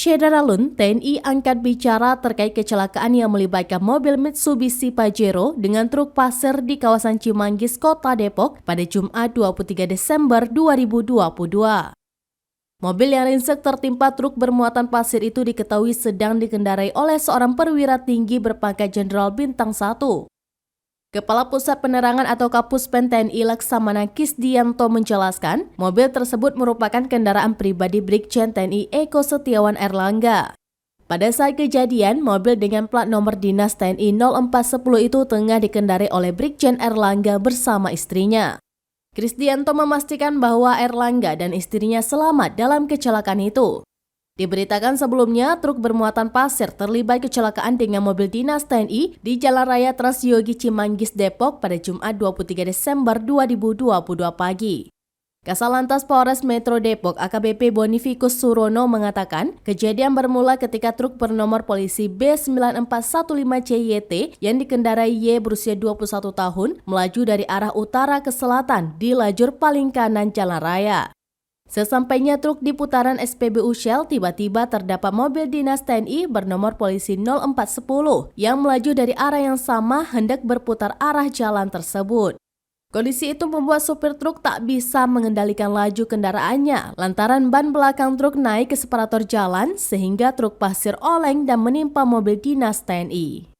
Syederalun, TNI angkat bicara terkait kecelakaan yang melibatkan mobil Mitsubishi Pajero dengan truk pasir di kawasan Cimanggis, Kota Depok pada Jumat 23 Desember 2022. Mobil yang ringsek tertimpa truk bermuatan pasir itu diketahui sedang dikendarai oleh seorang perwira tinggi berpangkat Jenderal Bintang 1. Kepala Pusat Penerangan atau Kapuspen TNI Laksamana Kisdianto menjelaskan, mobil tersebut merupakan kendaraan pribadi Brigjen TNI Eko Setiawan Erlangga. Pada saat kejadian, mobil dengan plat nomor dinas TNI 0410 itu tengah dikendarai oleh Brigjen Erlangga bersama istrinya. Kisdianto memastikan bahwa Erlangga dan istrinya selamat dalam kecelakaan itu. Diberitakan sebelumnya, truk bermuatan pasir terlibat kecelakaan dengan mobil dinas TNI di Jalan Raya Trans Yogi Cimanggis, Depok pada Jumat 23 Desember 2022 pagi. Kasalantas Polres Metro Depok AKBP Bonificus Surono mengatakan, kejadian bermula ketika truk bernomor polisi B9415CYT yang dikendarai Y berusia 21 tahun melaju dari arah utara ke selatan di lajur paling kanan jalan raya. Sesampainya truk di putaran SPBU Shell, tiba-tiba terdapat mobil dinas TNI bernomor polisi 0410 yang melaju dari arah yang sama hendak berputar arah jalan tersebut. Kondisi itu membuat supir truk tak bisa mengendalikan laju kendaraannya lantaran ban belakang truk naik ke separator jalan sehingga truk pasir oleng dan menimpa mobil dinas TNI.